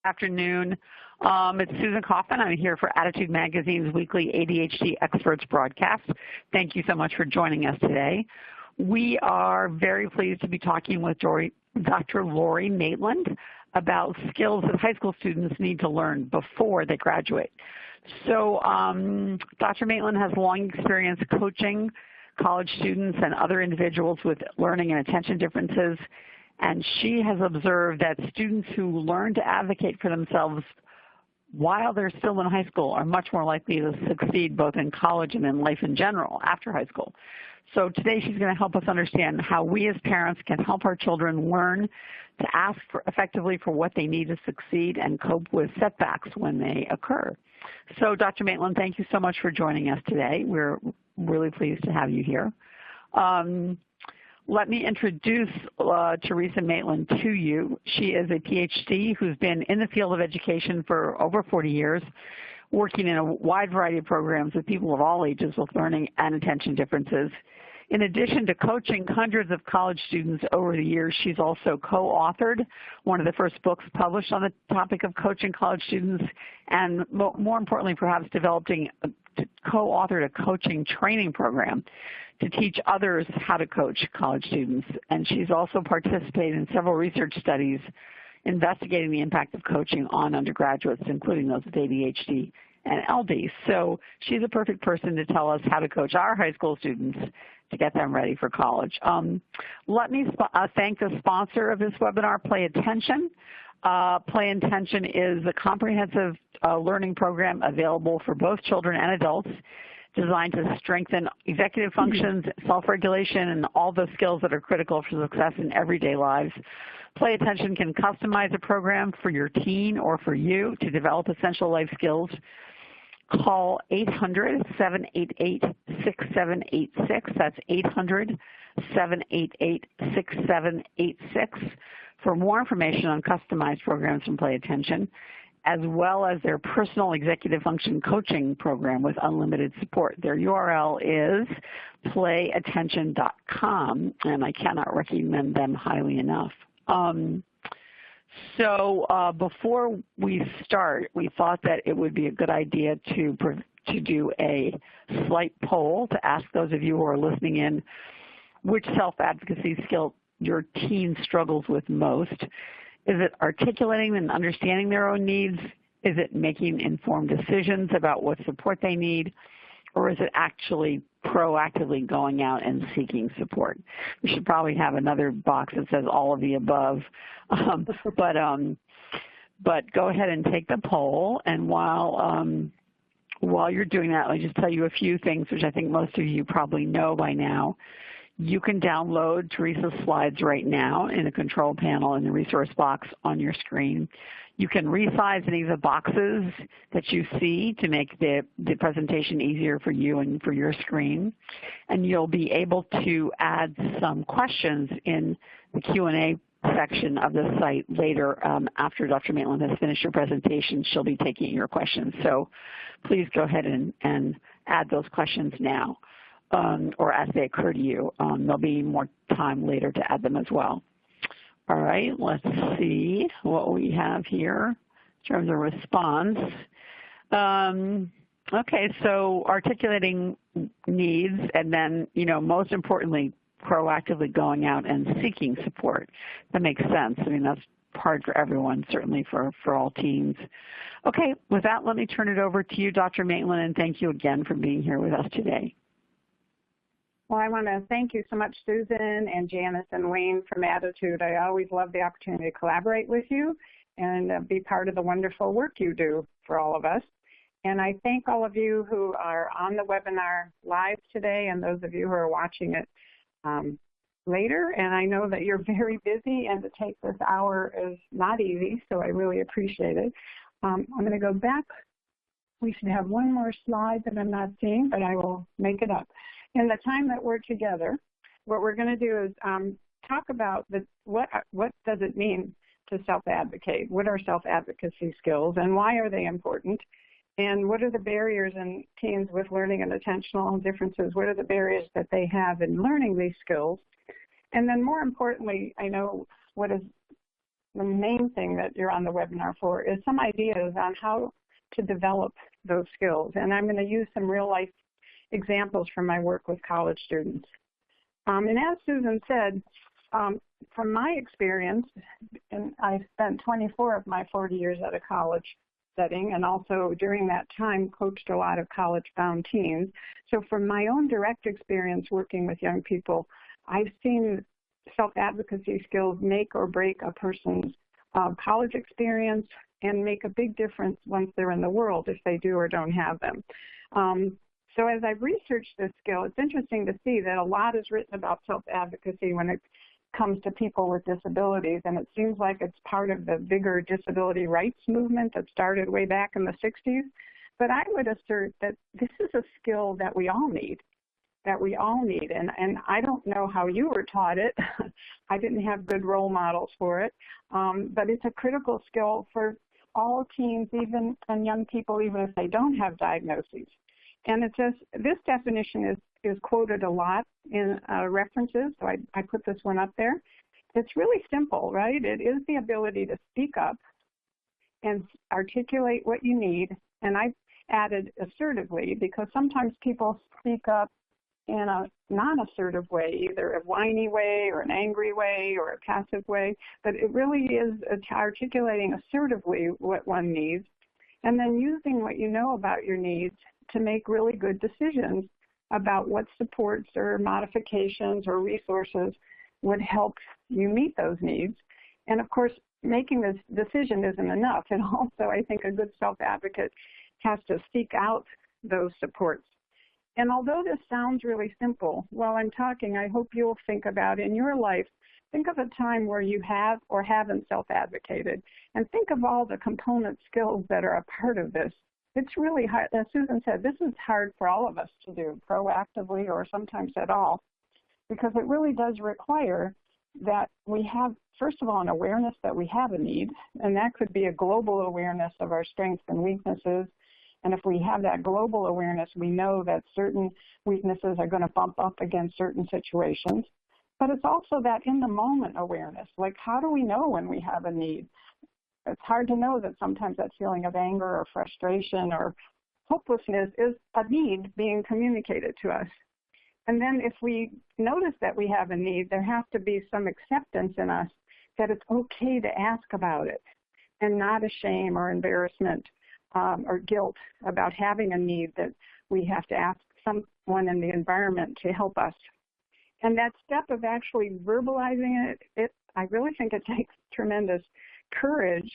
Afternoon. It's Susan Kaufman. I'm here for Attitude Magazine's weekly ADHD Experts broadcast. Thank you so much for joining us today. We are very pleased to be talking with Dr. Lori Maitland about skills that high school students need to learn before they graduate. So Dr. Maitland has long experience coaching college students and other individuals with learning and attention differences, and she has observed that students who learn to advocate for themselves while they're still in high school are much more likely to succeed both in college and in life in general after high school. So today she's going to help us understand how we as parents can help our children learn to ask effectively for what they need to succeed and cope with setbacks when they occur. So Dr. Maitland, thank you so much for joining us today. We're really pleased to have you here. Let me introduce Theresa Maitland to you. She is a Ph.D. who's been in the field of education for over 40 years, working in a wide variety of programs with people of all ages with learning and attention differences. In addition to coaching hundreds of college students over the years, she's also co-authored one of the first books published on the topic of coaching college students, and more importantly, perhaps co-authored a coaching training program to teach others how to coach college students. And she's also participated in several research studies investigating the impact of coaching on undergraduates, including those with ADHD and LD. So she's a perfect person to tell us how to coach our high school students to get them ready for college. Let me thank the sponsor of this webinar, Play Attention. Play Attention is a comprehensive learning program available for both children and adults, designed to strengthen executive functions, self-regulation, and all the skills that are critical for success in everyday lives. Play Attention can customize a program for your teen or for you to develop essential life skills. Call 800-788-6786. That's 800-788-6786 for more information on customized programs from Play Attention, as well as their personal executive function coaching program with unlimited support. Their URL is playattention.com, and I cannot recommend them highly enough. Before we start, we thought that it would be a good idea to do a slight poll to ask those of you who are listening in which self-advocacy skill your teen struggles with most. Is it articulating and understanding their own needs? Is it making informed decisions about what support they need? Or is it actually proactively going out and seeking support? We should probably have another box that says all of the above. But go ahead and take the poll. And while you're doing that, let me just tell you a few things which I think most of you probably know by now. You can download Theresa's slides right now in the control panel in the resource box on your screen. You can resize any of the boxes that you see to make the presentation easier for you and for your screen. And you'll be able to add some questions in the Q&A section of the site later after Dr. Maitland has finished her presentation. She'll be taking your questions. So please go ahead and add those questions now. Or as they occur to you. There'll be more time later to add them as well. All right, let's see what we have here in terms of response. Okay, so articulating needs and then, most importantly, proactively going out and seeking support. That makes sense. I mean, that's hard for everyone, certainly for all teens. Okay, with that, let me turn it over to you, Dr. Maitland, and thank you again for being here with us today. Well, I want to thank you so much, Susan and Janice and Wayne from Attitude. I always love the opportunity to collaborate with you and be part of the wonderful work you do for all of us. And I thank all of you who are on the webinar live today and those of you who are watching it later. And I know that you're very busy, and to take this hour is not easy, so I really appreciate it. I'm going to go back. We should have one more slide that I'm not seeing, but I will make it up. In the time that we're together, what we're going to do is talk about what does it mean to self-advocate? What are self-advocacy skills, and why are they important? And what are the barriers in teens with learning and attentional differences? What are the barriers that they have in learning these skills? And then more importantly, I know what is the main thing that you're on the webinar for, is some ideas on how to develop those skills. And I'm going to use some real-life examples from my work with college students. And as Susan said, from my experience, and I spent 24 of my 40 years at a college setting, and also during that time coached a lot of college-bound teens. So from my own direct experience working with young people, I've seen self-advocacy skills make or break a person's college experience and make a big difference once they're in the world, if they do or don't have them. So as I've researched this skill, it's interesting to see that a lot is written about self-advocacy when it comes to people with disabilities, and it seems like it's part of the bigger disability rights movement that started way back in the 60s. But I would assert that this is a skill that we all need, and I don't know how you were taught it. I didn't have good role models for it, but it's a critical skill for all teens, even and young people, even if they don't have diagnoses. And it says, this definition is quoted a lot in references, so I put this one up there. It's really simple, right? It is the ability to speak up and articulate what you need, and I added assertively, because sometimes people speak up in a non-assertive way, either a whiny way or an angry way or a passive way, but it really is articulating assertively what one needs, and then using what you know about your needs to make really good decisions about what supports or modifications or resources would help you meet those needs. And of course, making this decision isn't enough. And also, I think a good self-advocate has to seek out those supports. And although this sounds really simple, while I'm talking, I hope you'll think about in your life, think of a time where you have or haven't self-advocated, and think of all the component skills that are a part of this. It's really hard, as Susan said, this is hard for all of us to do, proactively or sometimes at all, because it really does require that we have, first of all, an awareness that we have a need, and that could be a global awareness of our strengths and weaknesses. And if we have that global awareness, we know that certain weaknesses are going to bump up against certain situations. But it's also that in-the-moment awareness, like how do we know when we have a need? It's hard to know that sometimes that feeling of anger or frustration or hopelessness is a need being communicated to us. And then if we notice that we have a need, there has to be some acceptance in us that it's okay to ask about it, and not a shame or embarrassment or guilt about having a need that we have to ask someone in the environment to help us. And that step of actually verbalizing it, I really think it takes tremendous courage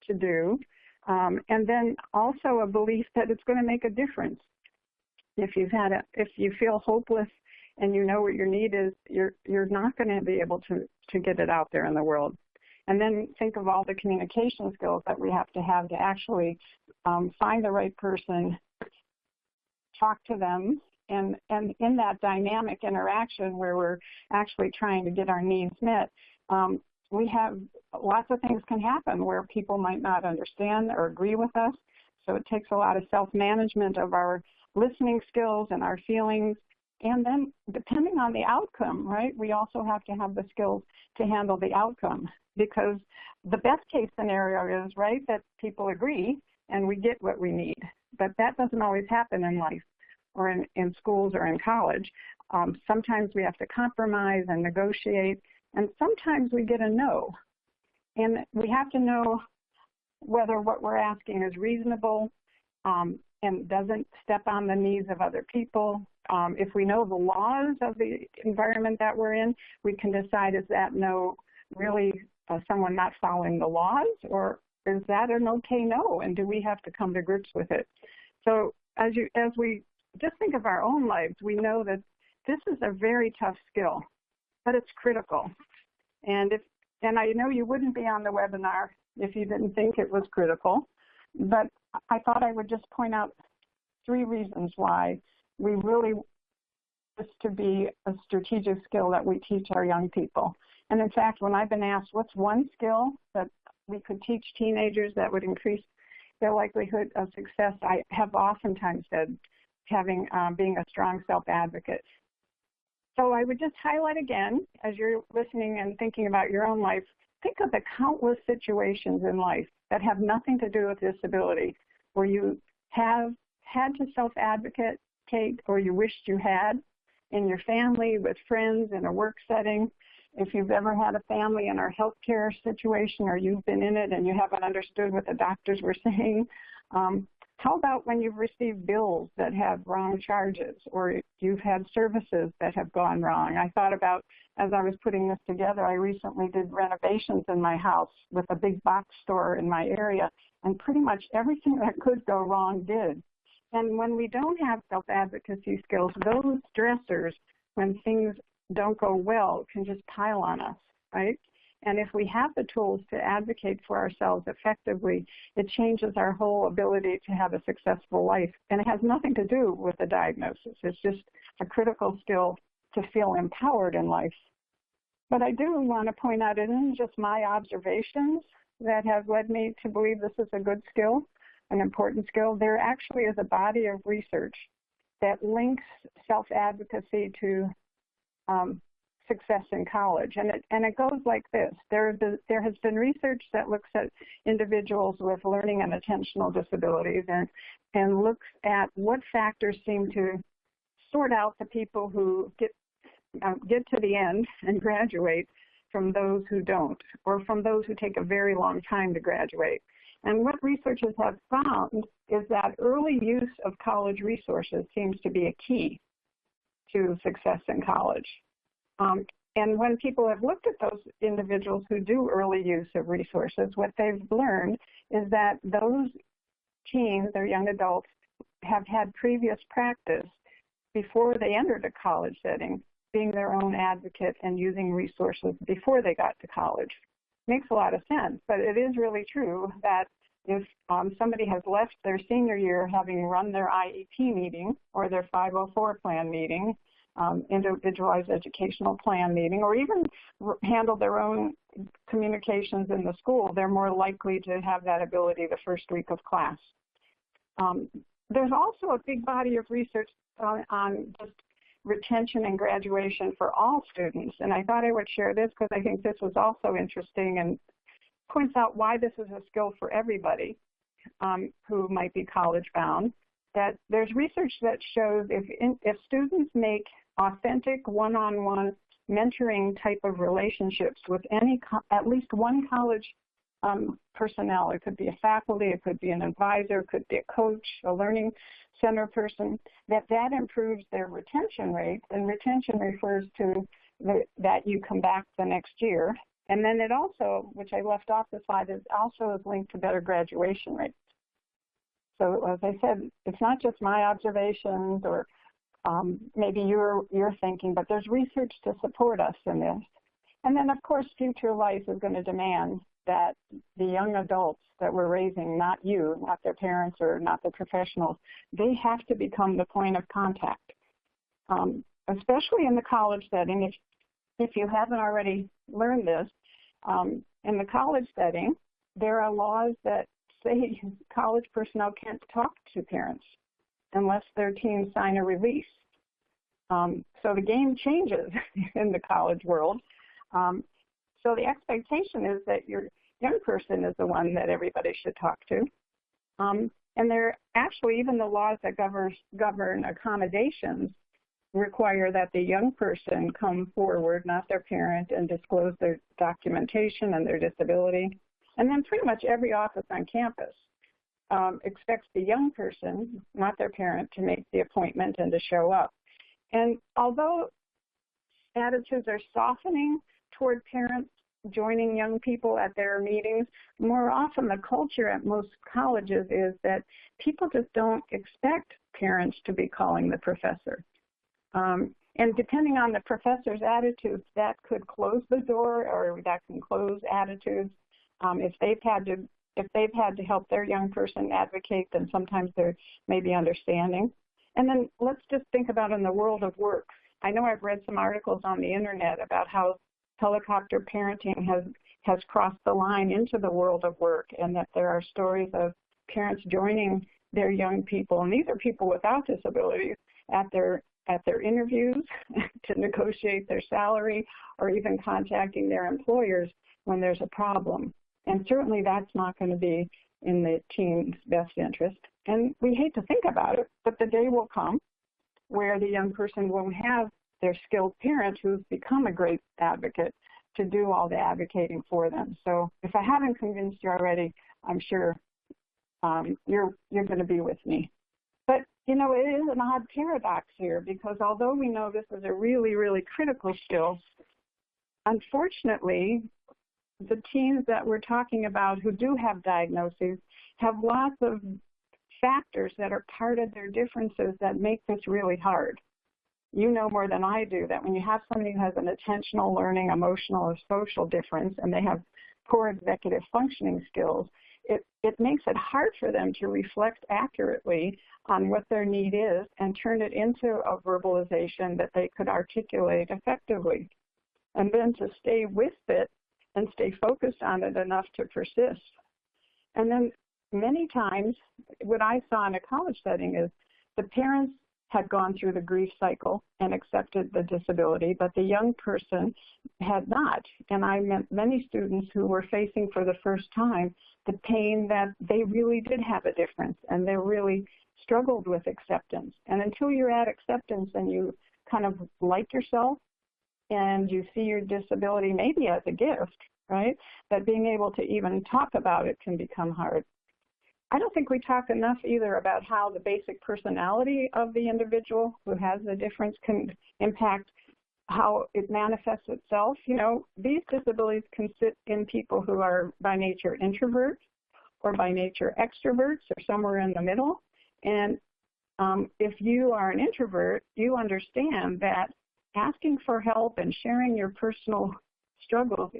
to do, and then also a belief that it's going to make a difference. If you feel hopeless and you know what your need is, you're not going to be able to get it out there in the world. And then think of all the communication skills that we have to actually find the right person, talk to them, and in that dynamic interaction where we're actually trying to get our needs met, we have lots of things can happen where people might not understand or agree with us. So it takes a lot of self-management of our listening skills and our feelings. And then depending on the outcome, right, we also have to have the skills to handle the outcome, because the best case scenario is, right, that people agree and we get what we need. But that doesn't always happen in life or in schools or in college. Sometimes we have to compromise and negotiate, and sometimes we get a no. And we have to know whether what we're asking is reasonable and doesn't step on the needs of other people. If we know the laws of the environment that we're in, we can decide, is that no really someone not following the laws, or is that an okay no, and do we have to come to grips with it? So as we just think of our own lives, we know that this is a very tough skill, but it's critical. And I know you wouldn't be on the webinar if you didn't think it was critical, but I thought I would just point out 3 reasons why we really want this to be a strategic skill that we teach our young people. And in fact, when I've been asked what's one skill that we could teach teenagers that would increase their likelihood of success, I have oftentimes said being a strong self-advocate. So I would just highlight again, as you're listening and thinking about your own life, think of the countless situations in life that have nothing to do with disability where you have had to self-advocate or you wished you had in your family, with friends, in a work setting. If you've ever had a family in our healthcare situation or you've been in it and you haven't understood what the doctors were saying, how about when you've received bills that have wrong charges or you've had services that have gone wrong? I thought about, as I was putting this together, I recently did renovations in my house with a big box store in my area, and pretty much everything that could go wrong did. And when we don't have self-advocacy skills, those stressors, when things don't go well, can just pile on us, right? And if we have the tools to advocate for ourselves effectively, it changes our whole ability to have a successful life. And it has nothing to do with the diagnosis. It's just a critical skill to feel empowered in life. But I do want to point out it isn't just my observations that have led me to believe this is a good skill, an important skill. There actually is a body of research that links self-advocacy to success in college, and it goes like this. There has been research that looks at individuals with learning and attentional disabilities and looks at what factors seem to sort out the people who get to the end and graduate from those who don't, or from those who take a very long time to graduate. And what researchers have found is that early use of college resources seems to be a key to success in college. And when people have looked at those individuals who do early use of resources, what they've learned is that those teens or young adults have had previous practice before they entered a college setting, being their own advocate and using resources before they got to college. Makes a lot of sense, but it is really true that if somebody has left their senior year having run their IEP meeting or their 504 plan meeting, individualized educational plan meeting, or even handle their own communications in the school, they're more likely to have that ability the first week of class. There's also a big body of research on just retention and graduation for all students, and I thought I would share this because I think this was also interesting and points out why this is a skill for everybody who might be college bound. That there's research that shows if students make authentic one-on-one mentoring type of relationships with at least one college personnel, it could be a faculty, it could be an advisor, it could be a coach, a learning center person, that improves their retention rate. And retention refers to that you come back the next year. And then it also, which I left off the slide, is also linked to better graduation rates. So as I said, it's not just my observations or maybe you're thinking, but there's research to support us in this. And then, of course, future life is going to demand that the young adults that we're raising, not you, not their parents or not the professionals, they have to become the point of contact, especially in the college setting. If you haven't already learned this, in the college setting, there are laws that say college personnel can't talk to parents unless their teams sign a release. So the game changes in the college world. So the expectation is that your young person is the one that everybody should talk to. And there actually, even the laws that govern accommodations require that the young person come forward, not their parent, and disclose their documentation and their disability. And then pretty much every office on campus expects the young person, not their parent, to make the appointment and to show up. And although attitudes are softening toward parents joining young people at their meetings, more often the culture at most colleges is that people just don't expect parents to be calling the professor. And depending on the professor's attitudes, that could close the door or that can close attitudes. If they've had to help their young person advocate, then sometimes there may be understanding. And then let's just think about in the world of work. I know I've read some articles on the internet about how helicopter parenting has crossed the line into the world of work, and that there are stories of parents joining their young people, and these are people without disabilities, at their interviews to negotiate their salary, or even contacting their employers when there's a problem. And certainly that's not going to be in the teen's best interest. And we hate to think about it, but the day will come where the young person will have their skilled parent who's become a great advocate to do all the advocating for them. So if I haven't convinced you already, I'm sure you're going to be with me. But, you know, it is an odd paradox here, because although we know this is a really, really critical skill, unfortunately, the teens that we're talking about who do have diagnoses have lots of factors that are part of their differences that make this really hard. You know more than I do that when you have somebody who has an attentional, learning, emotional, or social difference, and they have poor executive functioning skills, it makes it hard for them to reflect accurately on what their need is and turn it into a verbalization that they could articulate effectively. And then to stay with it and stay focused on it enough to persist. And then many times, what I saw in a college setting is the parents had gone through the grief cycle and accepted the disability, but the young person had not. And I met many students who were facing for the first time the pain that they really did have a difference, and they really struggled with acceptance. And until you're at acceptance and you kind of like yourself and you see your disability maybe as a gift, right, that being able to even talk about it can become hard. I don't think we talk enough either about how the basic personality of the individual who has the difference can impact how it manifests itself. You know, these disabilities can sit in people who are by nature introverts or by nature extroverts or somewhere in the middle. And if you are an introvert, you understand that asking for help and sharing your personal struggles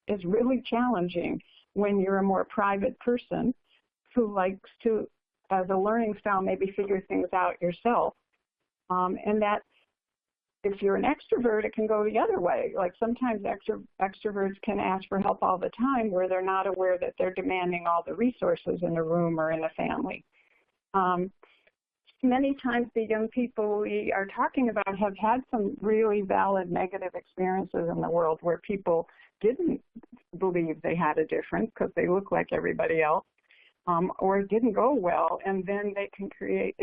is really challenging when you're a more private person who likes to, as a learning style, maybe figure things out yourself. And that if you're an extrovert, it can go the other way. Like sometimes extroverts can ask for help all the time where they're not aware that they're demanding all the resources in the room or in the family. Many times the young people we are talking about have had some really valid negative experiences in the world where people didn't believe they had a difference because they look like everybody else, or it didn't go well, and then it can create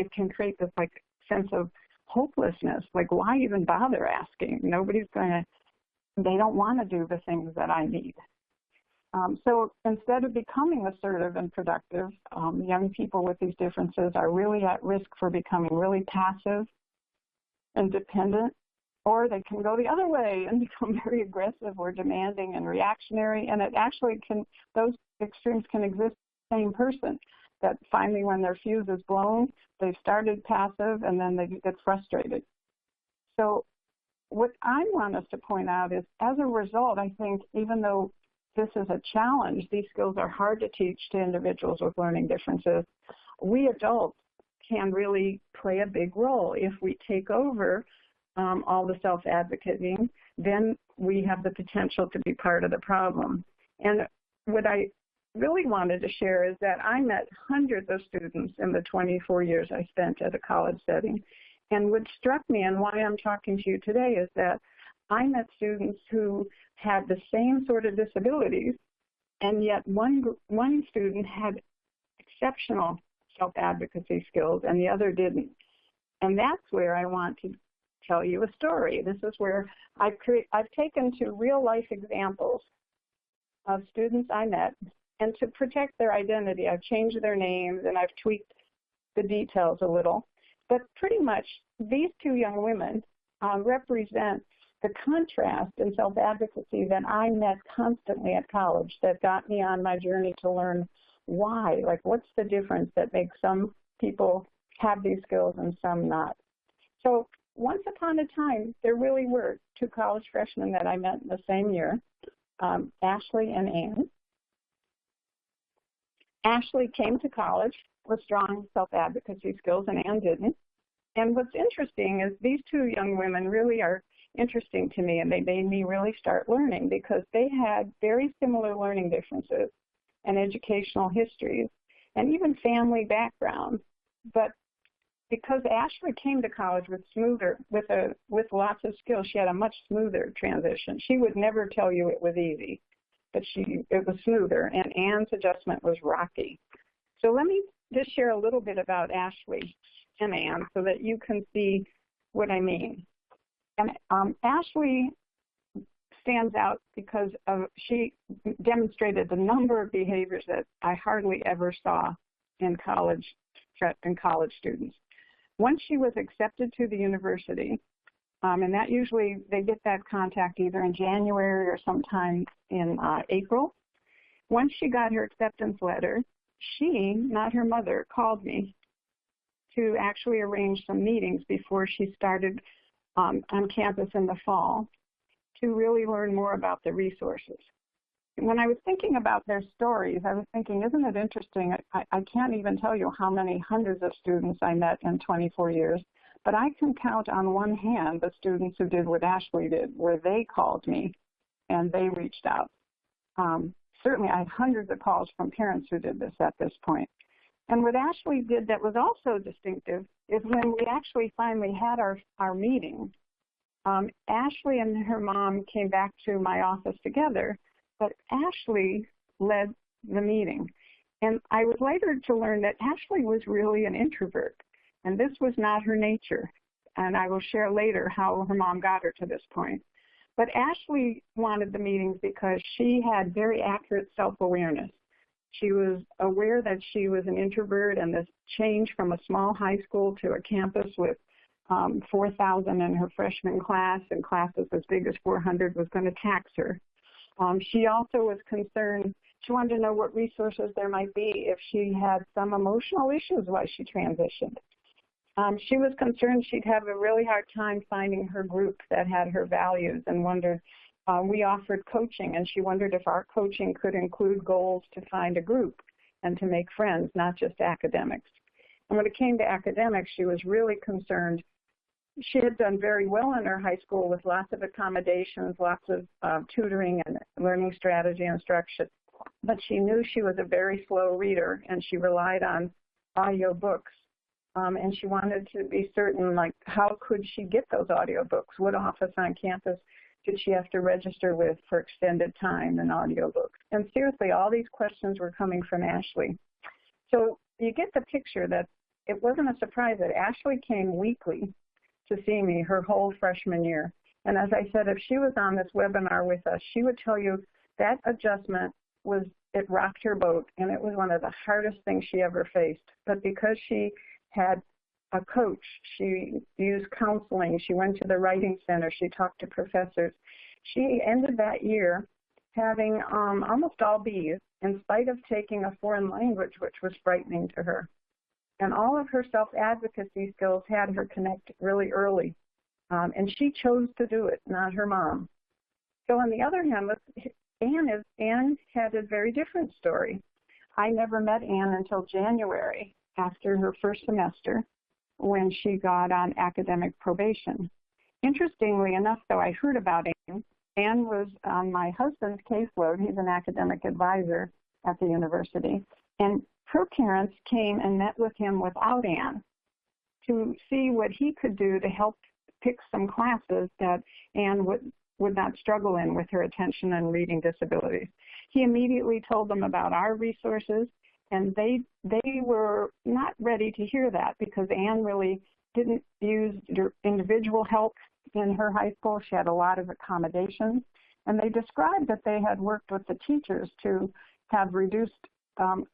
this like sense of hopelessness, like why even bother asking? They don't want to do the things that I need. So instead of becoming assertive and productive, young people with these differences are really at risk for becoming really passive and dependent, or they can go the other way and become very aggressive or demanding and reactionary, and it actually those extremes can exist in the same person, that finally when their fuse is blown, they started passive and then they get frustrated. So what I want us to point out is, as a result, I think even though this is a challenge, these skills are hard to teach to individuals with learning differences, we adults can really play a big role. If we take over all the self-advocating, then we have the potential to be part of the problem. And what I really wanted to share is that I met hundreds of students in the 24 years I spent at a college setting. And what struck me and why I'm talking to you today is that I met students who had the same sort of disabilities, and yet one student had exceptional self-advocacy skills and the other didn't. And that's where I want to tell you a story. This is where I've taken two real-life examples of students I met, and to protect their identity, I've changed their names and I've tweaked the details a little. But pretty much these two young women represent the contrast in self-advocacy that I met constantly at college that got me on my journey to learn why, like what's the difference that makes some people have these skills and some not. So once upon a time, there really were two college freshmen that I met in the same year, Ashley and Ann. Ashley came to college with strong self-advocacy skills and Ann didn't. And what's interesting is these two young women really are interesting to me, and they made me really start learning because they had very similar learning differences and educational histories and even family backgrounds. But because Ashley came to college with lots of skills, she had a much smoother transition. She would never tell you it was easy. but it was smoother, and Anne's adjustment was rocky. So let me just share a little bit about Ashley and Anne so that you can see what I mean. And Ashley stands out because she demonstrated a number of behaviors that I hardly ever saw in college students. Once she was accepted to the university, and that usually they get that contact either in January or sometime in April. Once she got her acceptance letter, she, not her mother, called me to actually arrange some meetings before she started on campus in the fall to really learn more about the resources. When I was thinking about their stories, I was thinking, isn't it interesting? I can't even tell you how many hundreds of students I met in 24 years, but I can count on one hand the students who did what Ashley did, where they called me and they reached out. Certainly, I had hundreds of calls from parents who did this at this point. And what Ashley did that was also distinctive is when we actually finally had our meeting, Ashley and her mom came back to my office together, but Ashley led the meeting. And I was later to learn that Ashley was really an introvert, and this was not her nature. And I will share later how her mom got her to this point. But Ashley wanted the meetings because she had very accurate self-awareness. She was aware that she was an introvert, and this change from a small high school to a campus with 4,000 in her freshman class and classes as big as 400 was going to tax her. She also was concerned, she wanted to know what resources there might be if she had some emotional issues while she transitioned. She was concerned she'd have a really hard time finding her group that had her values and wondered, we offered coaching, and she wondered if our coaching could include goals to find a group and to make friends, not just academics. And when it came to academics, she was really concerned. She had done very well in her high school with lots of accommodations, lots of tutoring and learning strategy instruction, but she knew she was a very slow reader, and she relied on audio books. And she wanted to be certain, like, how could she get those audio books? What office on campus did she have to register with for extended time and audio books? And seriously, all these questions were coming from Ashley. So you get the picture that it wasn't a surprise that Ashley came weekly to see me her whole freshman year. And as I said, if she was on this webinar with us, she would tell you that adjustment it rocked her boat, and it was one of the hardest things she ever faced. But because she had a coach, she used counseling, she went to the writing center, she talked to professors. She ended that year having almost all B's in spite of taking a foreign language, which was frightening to her. And all of her self-advocacy skills had her connect really early. And she chose to do it, not her mom. So on the other hand, Anne had a very different story. I never met Anne until January after her first semester when she got on academic probation. Interestingly enough, though, I heard about Anne. Anne was on my husband's caseload. He's an academic advisor at the university. And her parents came and met with him without Anne to see what he could do to help pick some classes that Anne would not struggle in with her attention and reading disabilities. He immediately told them about our resources, and they were not ready to hear that because Anne really didn't use individual help in her high school. She had a lot of accommodations, and they described that they had worked with the teachers to have reduced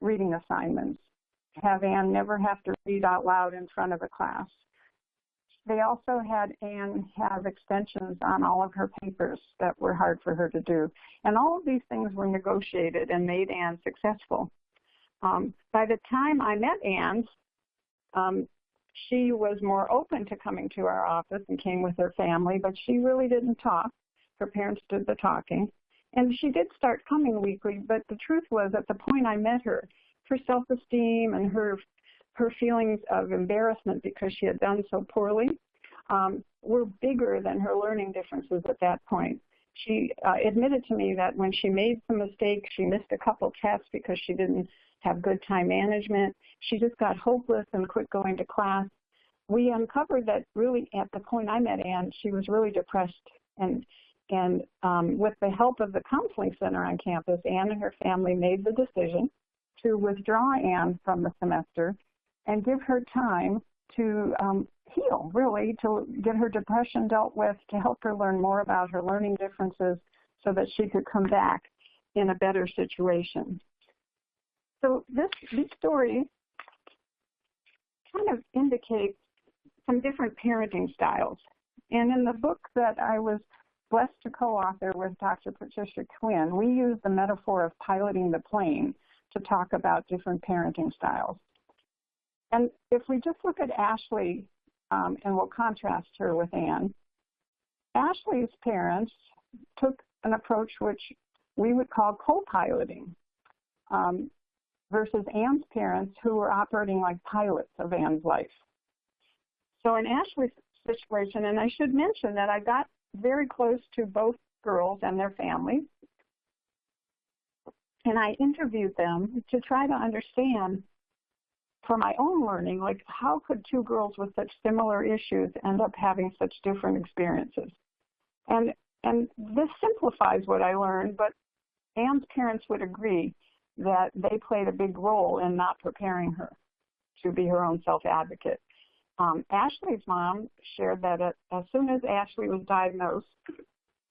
reading assignments, have Anne never have to read out loud in front of a class. They also had Anne have extensions on all of her papers that were hard for her to do. And all of these things were negotiated and made Anne successful. By the time I met Anne, she was more open to coming to our office and came with her family, but she really didn't talk. Her parents did the talking. And she did start coming weekly, but the truth was at the point I met her, her self-esteem and her feelings of embarrassment because she had done so poorly were bigger than her learning differences at that point. She admitted to me that when she made some mistakes, she missed a couple tests because she didn't have good time management. She just got hopeless and quit going to class. We uncovered that really at the point I met Anne, she was really depressed, and And with the help of the counseling center on campus, Anne and her family made the decision to withdraw Anne from the semester and give her time to heal, really, to get her depression dealt with, to help her learn more about her learning differences so that she could come back in a better situation. So these stories kind of indicate some different parenting styles. And in the book that I was blessed to co-author with Dr. Patricia Quinn, we use the metaphor of piloting the plane to talk about different parenting styles. And if we just look at Ashley, and we'll contrast her with Anne, Ashley's parents took an approach which we would call co-piloting, versus Anne's parents, who were operating like pilots of Anne's life. So in Ashley's situation, and I should mention that I got very close to both girls and their families, and I interviewed them to try to understand, for my own learning, like how could two girls with such similar issues end up having such different experiences? And this simplifies what I learned, but Anne's parents would agree that they played a big role in not preparing her to be her own self-advocate. Ashley's mom shared that as soon as Ashley was diagnosed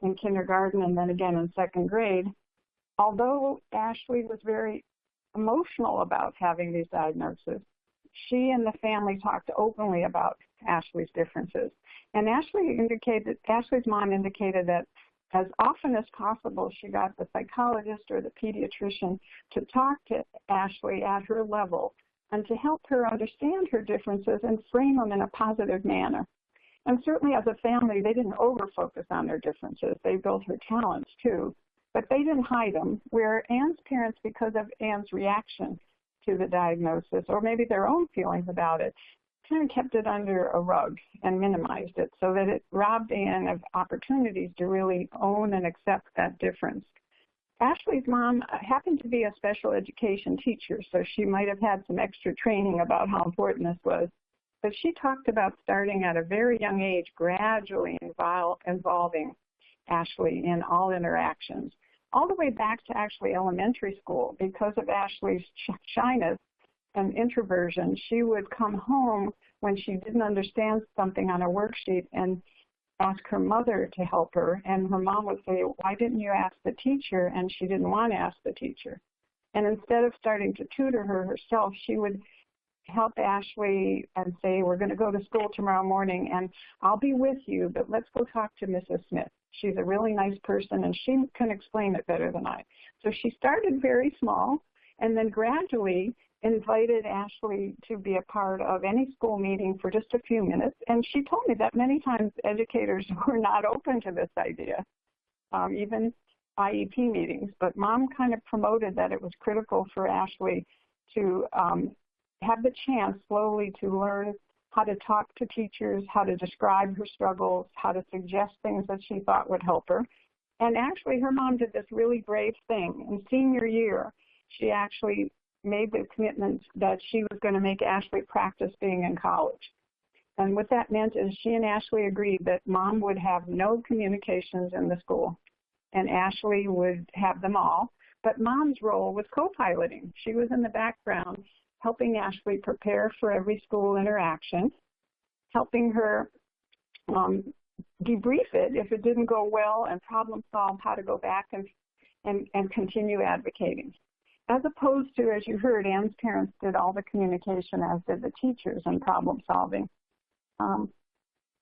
in kindergarten and then again in second grade, although Ashley was very emotional about having these diagnoses, she and the family talked openly about Ashley's differences. And Ashley's mom indicated that as often as possible, she got the psychologist or the pediatrician to talk to Ashley at her level and to help her understand her differences and frame them in a positive manner. And certainly as a family, they didn't over-focus on their differences. They built her talents too, but they didn't hide them, where Anne's parents, because of Anne's reaction to the diagnosis, or maybe their own feelings about it, kind of kept it under a rug and minimized it so that it robbed Anne of opportunities to really own and accept that difference. Ashley's mom happened to be a special education teacher, so she might have had some extra training about how important this was. But she talked about starting at a very young age, gradually involving Ashley in all interactions, all the way back to actually elementary school. Because of Ashley's shyness and introversion, she would come home when she didn't understand something on a worksheet and ask her mother to help her, and her mom would say, "Why didn't you ask the teacher?" And she didn't want to ask the teacher. And instead of starting to tutor her herself, she would help Ashley and say, "We're going to go to school tomorrow morning, and I'll be with you, but let's go talk to Mrs. Smith. She's a really nice person, and she can explain it better than I." So she started very small, and then gradually invited Ashley to be a part of any school meeting for just a few minutes. And she told me that many times educators were not open to this idea, even IEP meetings. But Mom kind of promoted that it was critical for Ashley to have the chance slowly to learn how to talk to teachers, how to describe her struggles, how to suggest things that she thought would help her. And actually, her mom did this really brave thing. In senior year, she actually made the commitment that she was going to make Ashley practice being in college. And what that meant is she and Ashley agreed that Mom would have no communications in the school, and Ashley would have them all. But Mom's role was co-piloting. She was in the background, helping Ashley prepare for every school interaction, helping her debrief it if it didn't go well, and problem solve how to go back and continue advocating. As opposed to, as you heard, Anne's parents did all the communication, as did the teachers, in problem solving.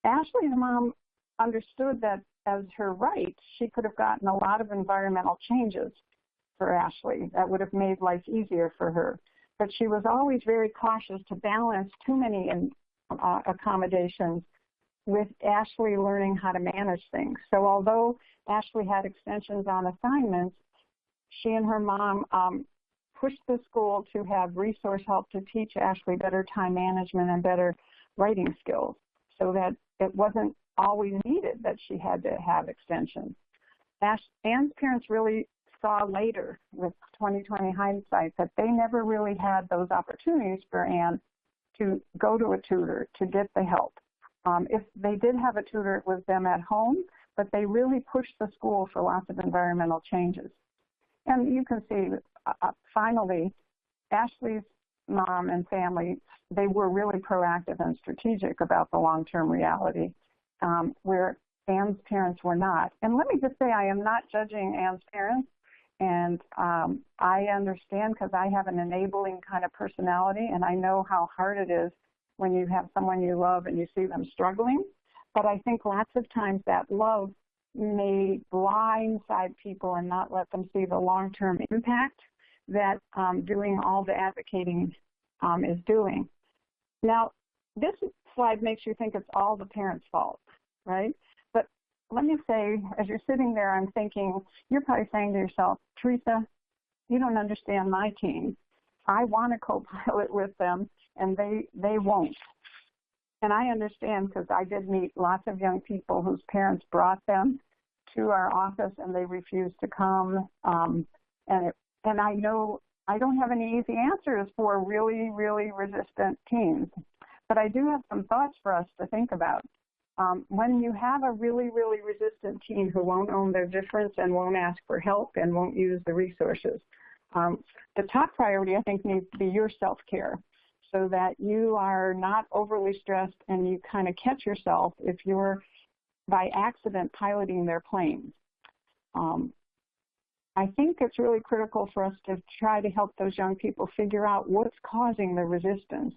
Ashley's mom understood that as her right, she could have gotten a lot of environmental changes for Ashley that would have made life easier for her. But she was always very cautious to balance too many accommodations with Ashley learning how to manage things. So although Ashley had extensions on assignments, she and her mom pushed the school to have resource help to teach Ashley better time management and better writing skills, so that it wasn't always needed that she had to have extensions. Anne's parents really saw later, with 20/20 hindsight, that they never really had those opportunities for Anne to go to a tutor to get the help. If they did have a tutor, it was them at home, but they really pushed the school for lots of environmental changes. And you can see, finally, Ashley's mom and family, they were really proactive and strategic about the long-term reality, where Anne's parents were not. And let me just say, I am not judging Anne's parents, and I understand because I have an enabling kind of personality, and I know how hard it is when you have someone you love and you see them struggling. But I think lots of times that love may blindside people and not let them see the long-term impact that doing all the advocating is doing. Now, this slide makes you think it's all the parents' fault, right? But let me say, as you're sitting there, I'm thinking, you're probably saying to yourself, Theresa, you don't understand my team. I want to co-pilot with them, and they won't. And I understand because I did meet lots of young people whose parents brought them to our office and they refused to come. And I know I don't have any easy answers for really, really resistant teens. But I do have some thoughts for us to think about. When you have a really, really resistant teen who won't own their difference and won't ask for help and won't use the resources, the top priority, I think, needs to be your self-care, so that you are not overly stressed and you kind of catch yourself if you're, by accident, piloting their plane. I think it's really critical for us to try to help those young people figure out what's causing the resistance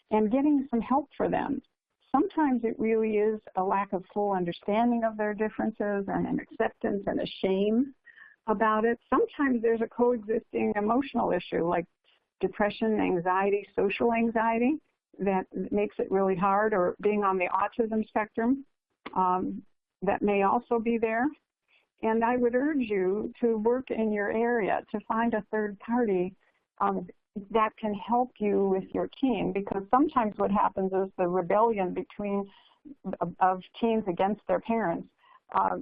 and getting some help for them. Sometimes it really is a lack of full understanding of their differences and an acceptance and a shame about it. Sometimes there's a coexisting emotional issue like depression, anxiety, social anxiety that makes it really hard, or being on the autism spectrum that may also be there. And I would urge you to work in your area to find a third party that can help you with your teen, because sometimes what happens is the rebellion of teens against their parents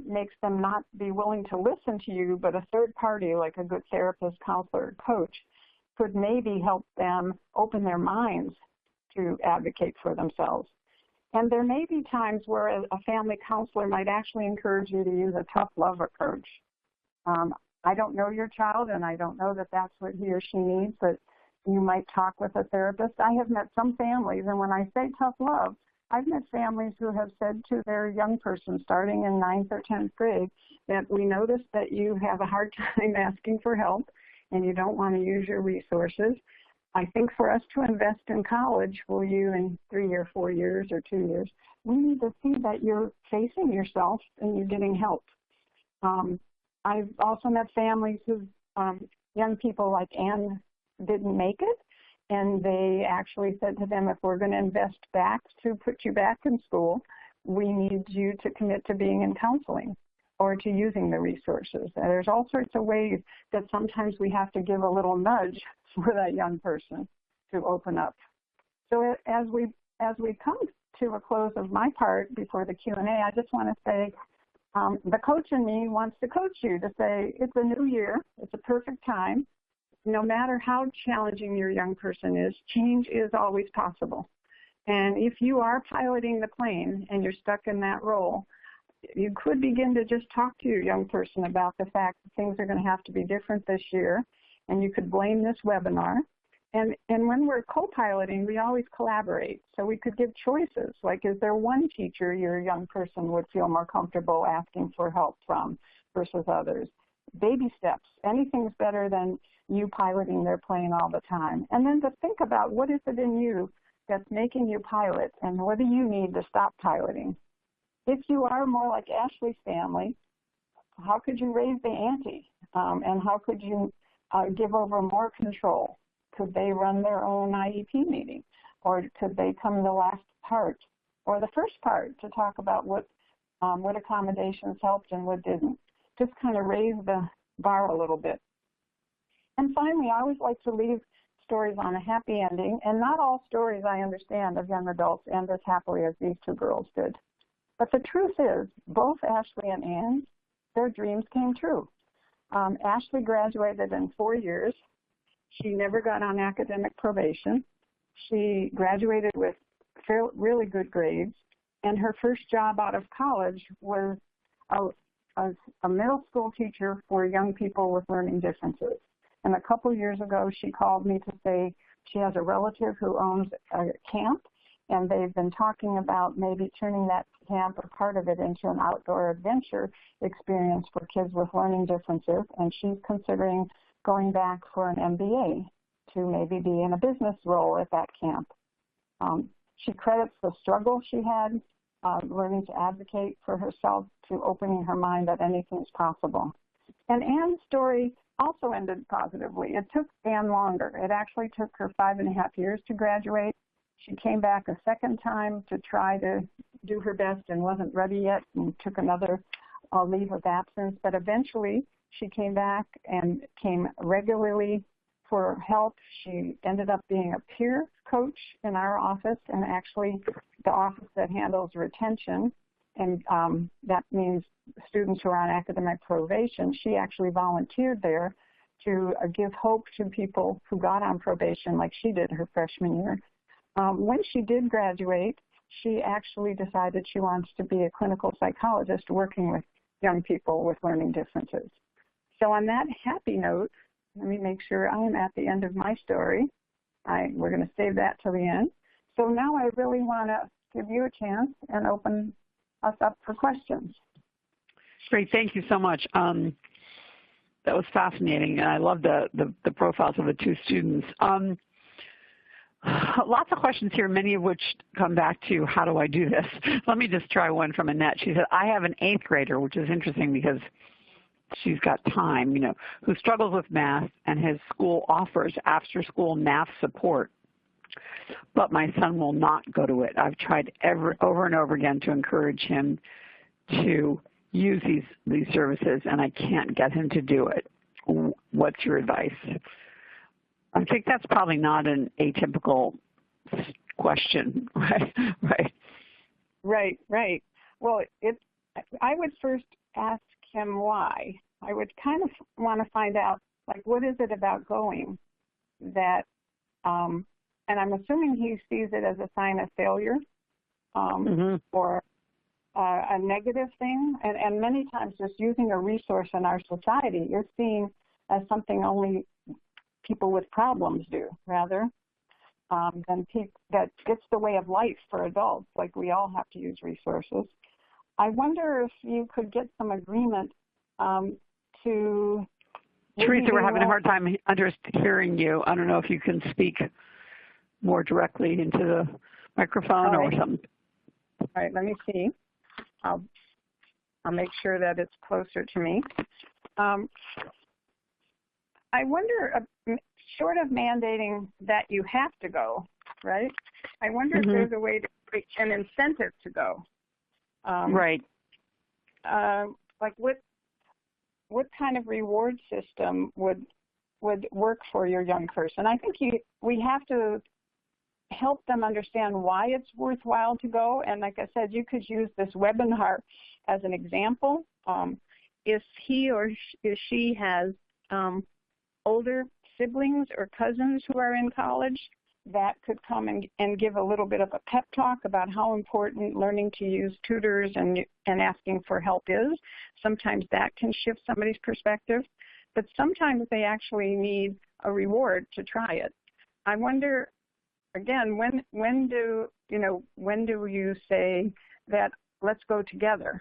makes them not be willing to listen to you, but a third party like a good therapist, counselor, coach could maybe help them open their minds to advocate for themselves. And there may be times where a family counselor might actually encourage you to use a tough love approach. I don't know your child, and I don't know that that's what he or she needs, but you might talk with a therapist. I have met some families, and when I say tough love, I've met families who have said to their young person starting in 9th or 10th grade that we notice that you have a hard time asking for help and you don't want to use your resources. I think for us to invest in college, will you in 3 or 4 years or 2 years, we need to see that you're facing yourself and you're getting help. I've also met families who, young people like Anne, didn't make it, and they actually said to them, if we're going to invest back to put you back in school, we need you to commit to being in counseling or to using the resources. And there's all sorts of ways that sometimes we have to give a little nudge for that young person to open up. So as we come to a close of my part before the Q&A, I just want to say the coach in me wants to coach you to say it's a new year, it's a perfect time. No matter how challenging your young person is, change is always possible. And if you are piloting the plane and you're stuck in that role, you could begin to just talk to your young person about the fact that things are going to have to be different this year, and you could blame this webinar. And when we're co-piloting, we always collaborate. So we could give choices, like is there one teacher your young person would feel more comfortable asking for help from versus others? Baby steps. Anything's better than you piloting their plane all the time. And then to think about what is it in you that's making you pilot, and what do you need to stop piloting? If you are more like Ashley's family, how could you raise the ante? And how could you give over more control? Could they run their own IEP meeting? Or could they come the last part or the first part to talk about what accommodations helped and what didn't? Just kind of raise the bar a little bit. And finally, I always like to leave stories on a happy ending, and not all stories, I understand, of young adults end as happily as these two girls did. But the truth is, both Ashley and Anne, their dreams came true. Ashley graduated in 4 years. She never got on academic probation. She graduated with really good grades, and her first job out of college was a middle school teacher for young people with learning differences. And a couple years ago, she called me to say she has a relative who owns a camp, and they've been talking about maybe turning that camp or part of it into an outdoor adventure experience for kids with learning differences, and she's considering going back for an MBA to maybe be in a business role at that camp. She credits the struggle she had learning to advocate for herself to opening her mind that anything's possible. And Anne's story also ended positively. It took Anne longer. It actually took her 5.5 years to graduate. She came back a second time to try to do her best and wasn't ready yet and took another leave of absence. But eventually she came back and came regularly for help. She ended up being a peer coach in our office, and actually the office that handles retention, and that means students who are on academic probation. She actually volunteered there to give hope to people who got on probation like she did her freshman year. When she did graduate, she actually decided she wants to be a clinical psychologist working with young people with learning differences. So on that happy note, let me make sure I am at the end of my story. We're going to save that till the end. So now I really want to give you a chance and open us up for questions. Great, thank you so much. That was fascinating, and I love the profiles of the two students. Lots of questions here, many of which come back to how do I do this? Let me just try one from Annette. She said, I have an 8th grader, which is interesting because she's got time, who struggles with math, and his school offers after-school math support. But my son will not go to it. I've tried over and over again to encourage him to use these services, and I can't get him to do it. What's your advice? I think that's probably not an atypical question, right? Right. Well, I would first ask him why. I would kind of want to find out, like, what is it about going that, and I'm assuming he sees it as a sign of failure or a negative thing. And many times just using a resource in our society is seen as something only people with problems do, rather than that gets the way of life for adults. Like, we all have to use resources. I wonder if you could get some agreement to... Theresa, we're having a hard time hearing you. I don't know if you can speak more directly into the microphone or something. All right, let me see. I'll make sure that it's closer to me. I wonder, short of mandating that you have to go, right? I wonder if there's a way to create an incentive to go. Right. Like what kind of reward system would work for your young person? I think we have to help them understand why it's worthwhile to go. And like I said, you could use this webinar as an example. If he or she has older siblings or cousins who are in college, that could come and give a little bit of a pep talk about how important learning to use tutors and asking for help is. Sometimes that can shift somebody's perspective, but sometimes they actually need a reward to try it. I wonder, again, when do you say that let's go together?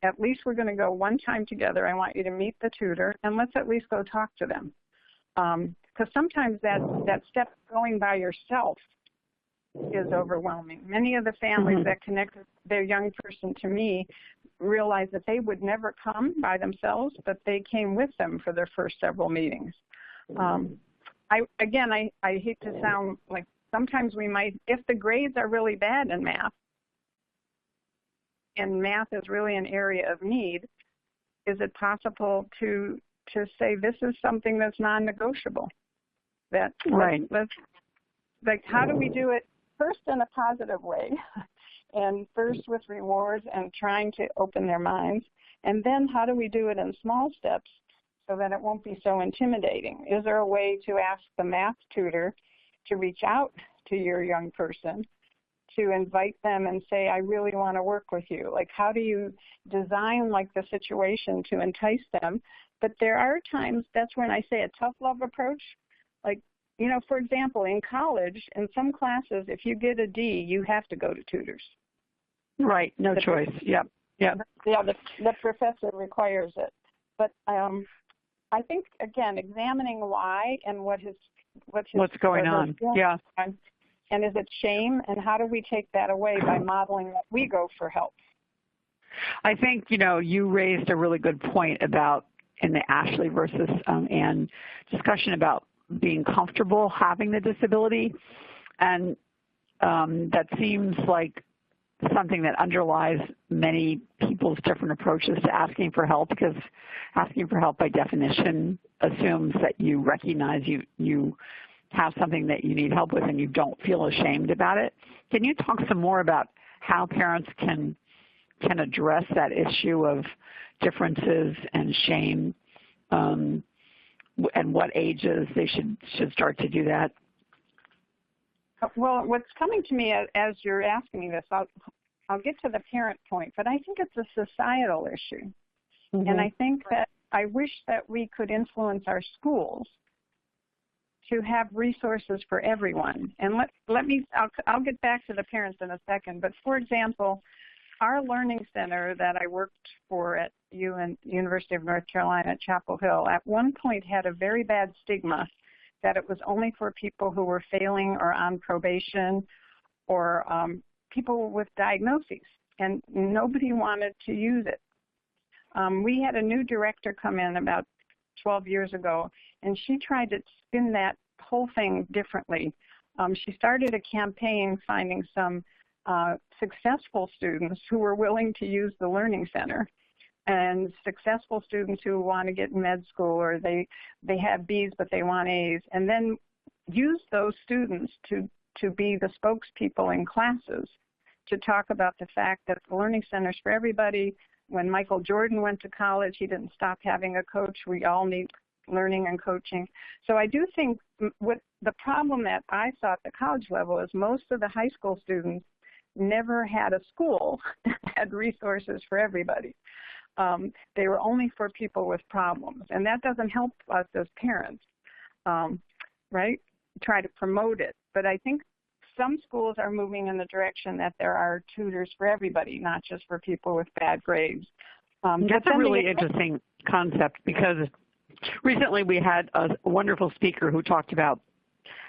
At least we're going to go one time together. I want you to meet the tutor, and let's at least go talk to them. Because sometimes that step going by yourself is overwhelming. Many of the families that connect their young person to me realize that they would never come by themselves, but they came with them for their first several meetings. I hate to sound like sometimes we might, if the grades are really bad in math, and math is really an area of need, is it possible to say this is something that's non-negotiable? That right. Like, how do we do it first in a positive way, and first with rewards and trying to open their minds, and then how do we do it in small steps so that it won't be so intimidating? Is there a way to ask the math tutor to reach out to your young person to invite them and say, I really want to work with you? Like, how do you design like the situation to entice them? But there are times, that's when I say a tough love approach. Like, you know, for example, in college, in some classes, if you get a D, you have to go to tutors. Right, no choice. Yep. Yeah, the professor requires it. But I think, again, examining why and what's going on. Yeah. And is it shame, and how do we take that away by modeling that we go for help? I think, you know, you raised a really good point about in the Ashley versus Ann discussion about being comfortable having the disability, and that seems like something that underlies many people's different approaches to asking for help, because asking for help by definition assumes that you recognize you have something that you need help with and you don't feel ashamed about it. Can you talk some more about how parents can address that issue of differences and shame, and what ages they should start to do that? Well, what's coming to me as you're asking me this, I'll get to the parent point, but I think it's a societal issue. Mm-hmm. And I think that I wish that we could influence our schools to have resources for everyone. And I'll get back to the parents in a second, but for example, our learning center that I worked for at University of North Carolina at Chapel Hill at one point had a very bad stigma that it was only for people who were failing or on probation or people with diagnoses, and nobody wanted to use it. We had a new director come in about 12 years ago, and she tried to spin that whole thing differently. She started a campaign finding some successful students who were willing to use the Learning Center, and successful students who want to get in med school, or they have B's but they want A's, and then use those students to be the spokespeople in classes to talk about the fact that the Learning Center's for everybody. When Michael Jordan went to college, he didn't stop having a coach. We all need learning and coaching. So I do think what the problem that I saw at the college level is most of the high school students never had a school that had resources for everybody. They were only for people with problems, and that doesn't help us as parents, right? Try to promote it. But I think some schools are moving in the direction that there are tutors for everybody, not just for people with bad grades. That's a really interesting concept, because recently we had a wonderful speaker who talked about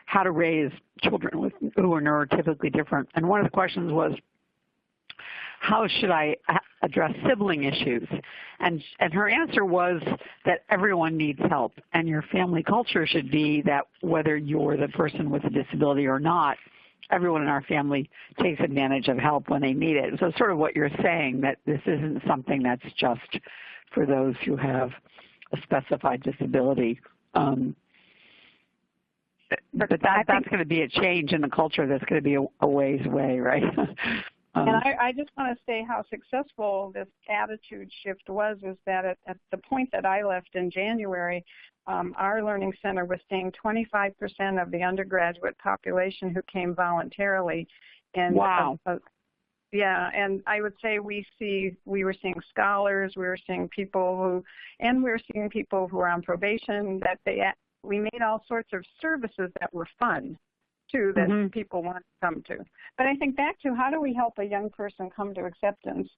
how to raise children who are neurotypically different. And one of the questions was, how should I address sibling issues? And her answer was that everyone needs help, and your family culture should be that whether you're the person with a disability or not, everyone in our family takes advantage of help when they need it. So sort of what you're saying, that this isn't something that's just for those who have a specified disability. But that's going to be a change in the culture that's going to be a ways away, right? And I just want to say how successful this attitude shift was, is that at the point that I left in January, our Learning Center was seeing 25% of the undergraduate population who came voluntarily. And, wow. Yeah, and I would say we were seeing scholars, we were seeing people who were on probation, that we made all sorts of services that were fun, too, that people want to come to. But I think back to how do we help a young person come to acceptance,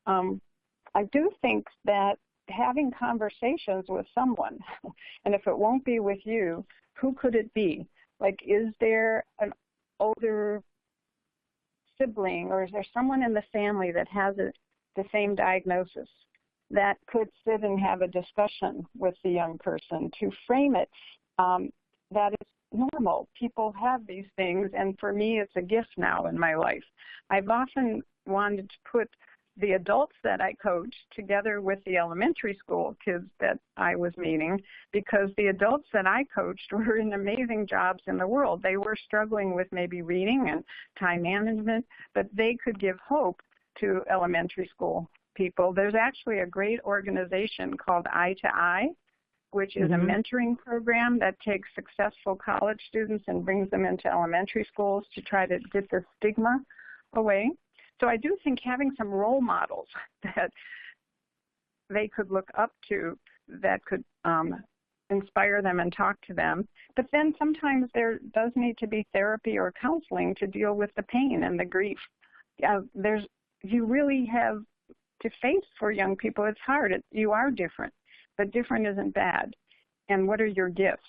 I do think that having conversations with someone, and if it won't be with you, who could it be? Like, is there an older sibling, or is there someone in the family that has the same diagnosis that could sit and have a discussion with the young person to frame it that it's normal. People have these things, and for me, it's a gift now in my life. I've often wanted to put the adults that I coach together with the elementary school kids that I was meeting, because the adults that I coached were in amazing jobs in the world. They were struggling with maybe reading and time management, but they could give hope to elementary school people. There's actually a great organization called Eye to Eye, which is a mentoring program that takes successful college students and brings them into elementary schools to try to get the stigma away. So I do think having some role models that they could look up to that could inspire them and talk to them. But then sometimes there does need to be therapy or counseling to deal with the pain and the grief. You really have to face for young people. It's hard. You are different, but different isn't bad. And what are your gifts?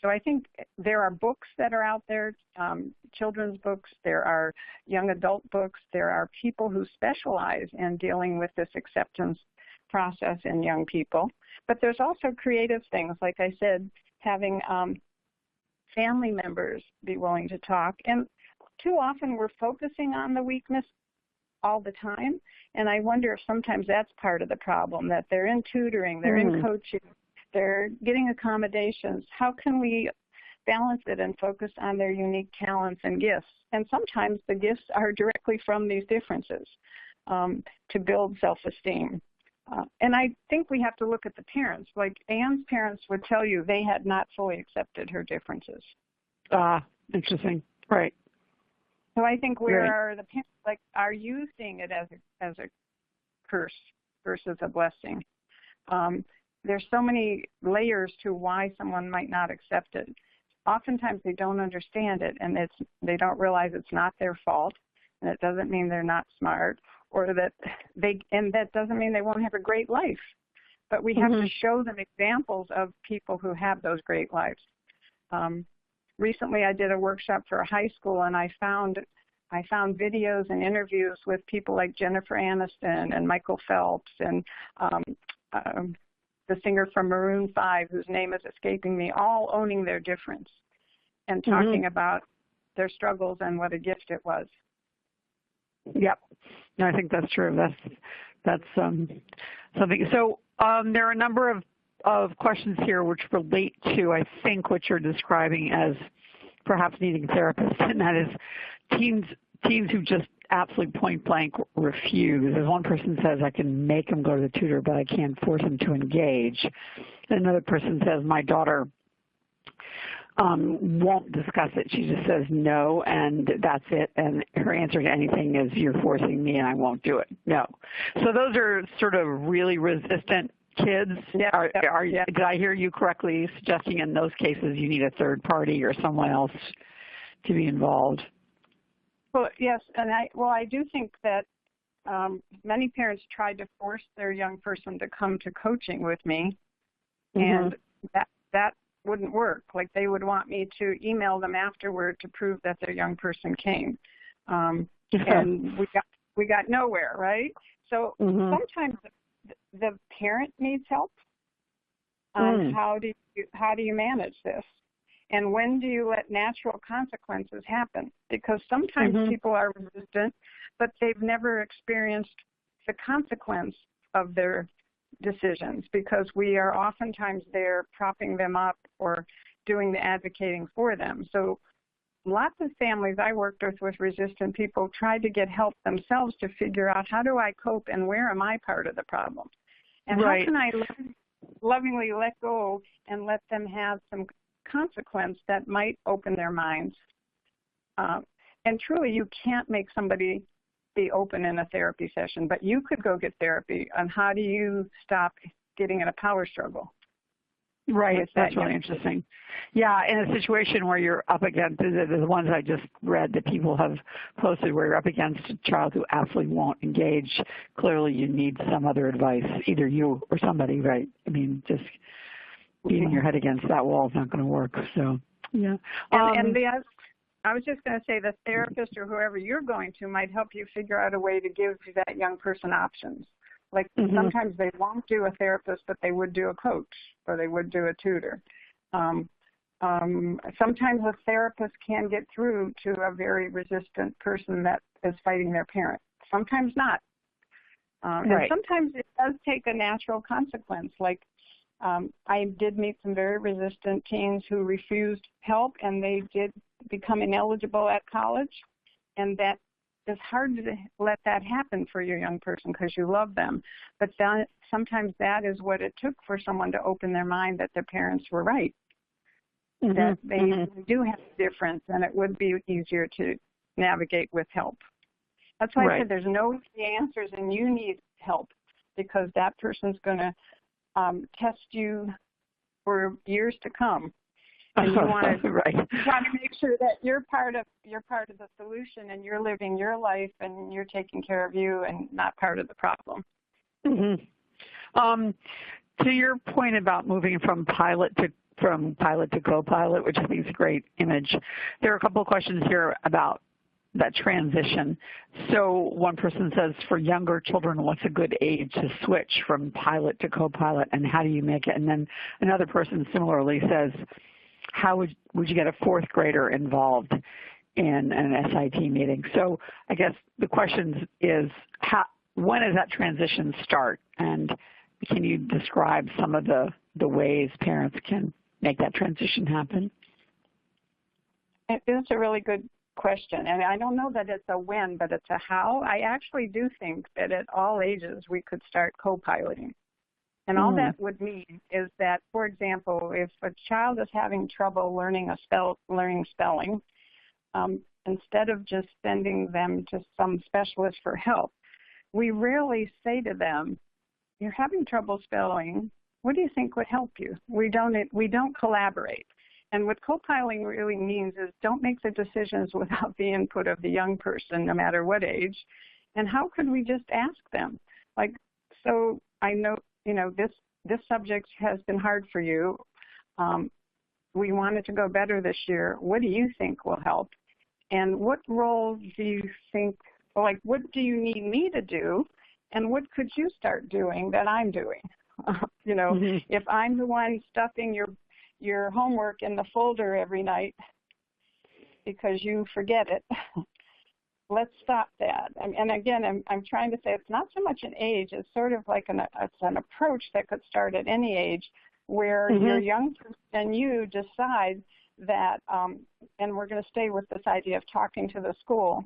So I think there are books that are out there, children's books, there are young adult books, there are people who specialize in dealing with this acceptance process in young people. But there's also creative things, like I said, having family members be willing to talk. And too often we're focusing on the weakness all the time, and I wonder if sometimes that's part of the problem, that they're in tutoring, they're in coaching, they're getting accommodations. How can we balance it and focus on their unique talents and gifts? And sometimes the gifts are directly from these differences to build self-esteem. And I think we have to look at the parents. Like Anne's parents would tell you they had not fully accepted her differences. Interesting. Right. So I think where are the parents, like, are you seeing it as a curse versus a blessing? There's so many layers to why someone might not accept it. Oftentimes they don't understand it, and they don't realize it's not their fault, and it doesn't mean they're not smart, or that that doesn't mean they won't have a great life. But we have to show them examples of people who have those great lives. Recently, I did a workshop for a high school, and I found videos and interviews with people like Jennifer Aniston and Michael Phelps and the singer from Maroon 5, whose name is escaping me, all owning their difference and talking about their struggles and what a gift it was. Yep, no, I think that's true. That's something. So there are a number of questions here which relate to, I think, what you're describing as perhaps needing therapists, and that is teens who just absolutely point blank refuse. As one person says, I can make them go to the tutor, but I can't force them to engage. Another person says, my daughter won't discuss it. She just says no, and that's it. And her answer to anything is, you're forcing me and I won't do it. No. So those are sort of really resistant kids. Yeah, did I hear you correctly suggesting in those cases you need a third party or someone else to be involved? Well, yes, and I do think that many parents tried to force their young person to come to coaching with me, and that wouldn't work. Like, they would want me to email them afterward to prove that their young person came, and we got nowhere, right? So sometimes the parent needs help on how do you manage this. And when do you let natural consequences happen? Because sometimes people are resistant, but they've never experienced the consequence of their decisions, because we are oftentimes there propping them up or doing the advocating for them. So lots of families I worked with resistant people tried to get help themselves to figure out, how do I cope and where am I part of the problem? And how can I lovingly let go and let them have some consequence that might open their minds. And truly, you can't make somebody be open in a therapy session, but you could go get therapy on how do you stop getting in a power struggle. Right, that's really interesting. Yeah, in a situation where you're up against, the ones I just read that people have posted, where you're up against a child who absolutely won't engage, clearly you need some other advice, either you or somebody, right? I mean, just beating your head against that wall is not going to work. So, yeah. I was just going to say, the therapist or whoever you're going to might help you figure out a way to give that young person options. Like sometimes they won't do a therapist, but they would do a coach or they would do a tutor. Sometimes a therapist can get through to a very resistant person that is fighting their parent. Sometimes not. And sometimes it does take a natural consequence. Like, I did meet some very resistant teens who refused help, and they did become ineligible at college, and that is hard to let that happen for your young person because you love them. But sometimes that is what it took for someone to open their mind that their parents were right, that they do have a difference, and it would be easier to navigate with help. That's why I Right. said there's no easy answers, and you need help because that person's going to test you for years to come. And you want to right. make sure that you're part of the solution, and you're living your life, and you're taking care of you, and not part of the problem. Mm-hmm. To your point about moving from pilot to co-pilot, which I think is a great image, there are a couple of questions here about that transition. So one person says, for younger children, what's a good age to switch from pilot to co-pilot, and how do you make it? And then another person similarly says, how would you get a fourth grader involved in an SIT meeting? So I guess the question is, when does that transition start? And can you describe some of the ways parents can make that transition happen? It's a really good question, and I don't know that it's a when, but it's a how. I actually do think that at all ages we could start co-piloting. And all that would mean is that, for example, if a child is having trouble learning spelling, instead of just sending them to some specialist for help, we rarely say to them, "You're having trouble spelling. What do you think would help you?" We don't collaborate. And what co-piloting really means is don't make the decisions without the input of the young person, no matter what age. And how could we just ask them? Like, so I know, this subject has been hard for you. We want it to go better this year. What do you think will help? And what role do you think, what do you need me to do? And what could you start doing that I'm doing? If I'm the one stuffing your homework in the folder every night because you forget it, let's stop that. And again, I'm trying to say it's not so much an age, it's sort of like it's an approach that could start at any age where your young person and you decide that, and we're going to stay with this idea of talking to the school.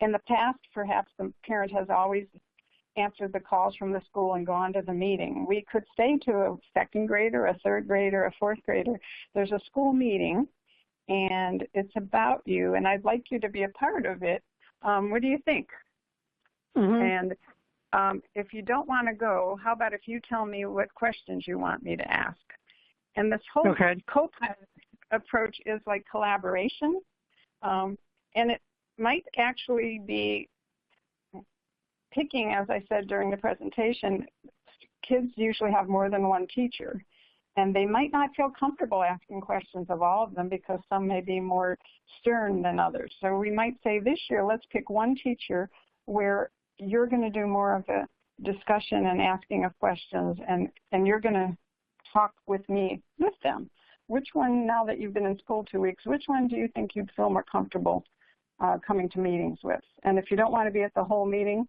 In the past, perhaps the parent has always answered the calls from the school and gone to the meeting. We could say to a second grader, a third grader, a fourth grader, there's a school meeting, and it's about you, and I'd like you to be a part of it. What do you think? And if you don't want to go, how about if you tell me what questions you want me to ask? And this whole co-pilot approach is like collaboration, and it might actually be picking, as I said during the presentation, kids usually have more than one teacher, and they might not feel comfortable asking questions of all of them because some may be more stern than others. So we might say this year, let's pick one teacher where you're going to do more of the discussion and asking of questions, and you're going to talk with me with them. Which one, now that you've been in school 2 weeks, which one do you think you'd feel more comfortable coming to meetings with? And if you don't want to be at the whole meeting,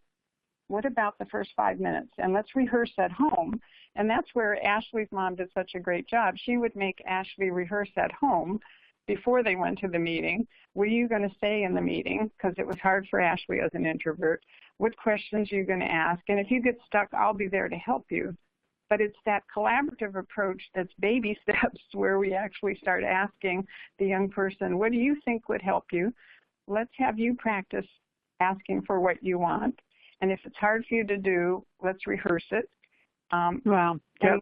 what about the first 5 minutes? And let's rehearse at home. And that's where Ashley's mom did such a great job. She would make Ashley rehearse at home before they went to the meeting. What are you going to say in the meeting? Because it was hard for Ashley as an introvert. What questions are you going to ask? And if you get stuck, I'll be there to help you. But it's that collaborative approach that's baby steps where we actually start asking the young person, what do you think would help you? Let's have you practice asking for what you want. And if it's hard for you to do, let's rehearse it. Wow. Yep.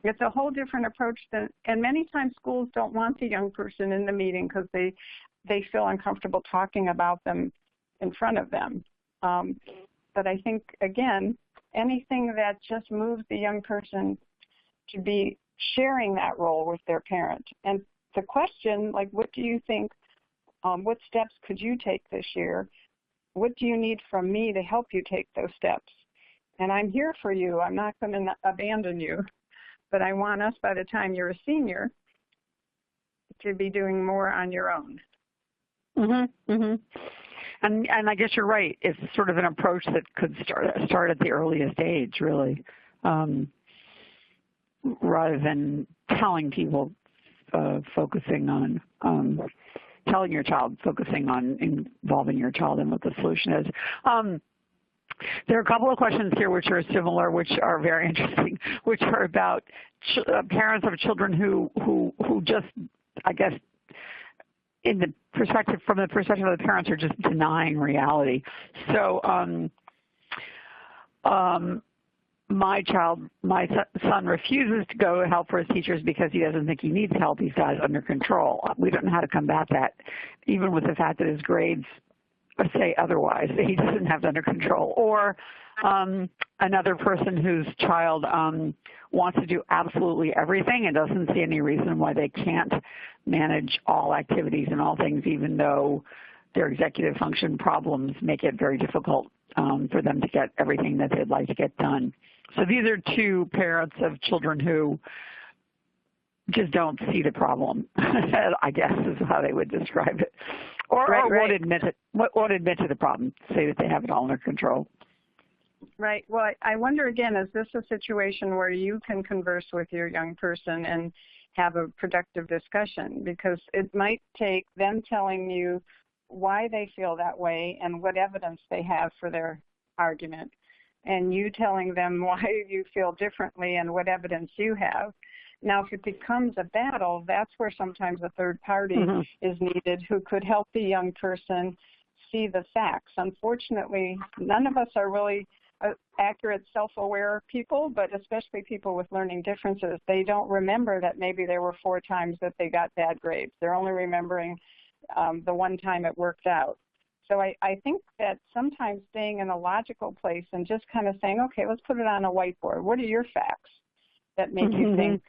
It's a whole different approach and many times schools don't want the young person in the meeting because they feel uncomfortable talking about them in front of them. But I think, again, anything that just moves the young person to be sharing that role with their parent. And the question, what do you think, what steps could you take this year? What do you need from me to help you take those steps? And I'm here for you. I'm not going to abandon you. But I want us, by the time you're a senior, to be doing more on your own. And I guess you're right. It's sort of an approach that could start at the earliest age, really, rather than telling people focusing on telling your child, focusing on involving your child in what the solution is. There are a couple of questions here which are similar, which are very interesting, which are about parents of children who just, I guess, from the perspective of the parents, are just denying reality. So my son refuses to go help for his teachers because he doesn't think he needs help. He's got it under control. We don't know how to combat that, even with the fact that his grades say otherwise, that he doesn't have it under control. Or another person whose child wants to do absolutely everything and doesn't see any reason why they can't manage all activities and all things, even though their executive function problems make it very difficult for them to get everything that they'd like to get done. So these are two parents of children who just don't see the problem, I guess is how they would describe it. Or won't admit to the problem, say that they have it all under control. Right. Well, I wonder again, is this a situation where you can converse with your young person and have a productive discussion? Because it might take them telling you why they feel that way and what evidence they have for their argument, and you telling them why you feel differently and what evidence you have. Now, if it becomes a battle, that's where sometimes a third party is needed who could help the young person see the facts. Unfortunately, none of us are really accurate, self-aware people, but especially people with learning differences. They don't remember that maybe there were 4 times that they got bad grades. They're only remembering the one time it worked out. So I think that sometimes staying in a logical place and just kind of saying, okay, let's put it on a whiteboard. What are your facts that make you think?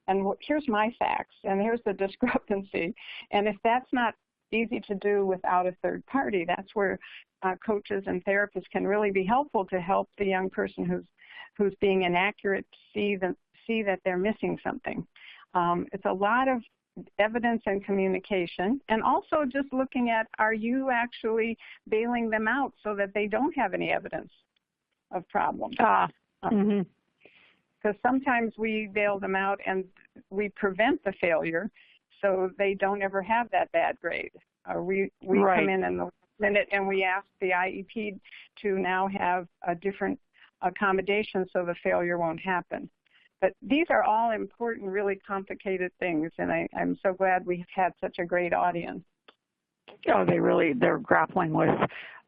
And here's my facts, and here's the discrepancy. And if that's not easy to do without a third party, that's where coaches and therapists can really be helpful to help the young person who's being inaccurate see that they're missing something. It's a lot of evidence and communication, and also just looking at, are you actually bailing them out so that they don't have any evidence of problems? Because sometimes we bail them out and we prevent the failure so they don't ever have that bad grade. We come in the minute and we ask the IEP to now have a different accommodation so the failure won't happen. But these are all important, really complicated things, and I'm so glad we've had such a great audience. Oh, they're grappling with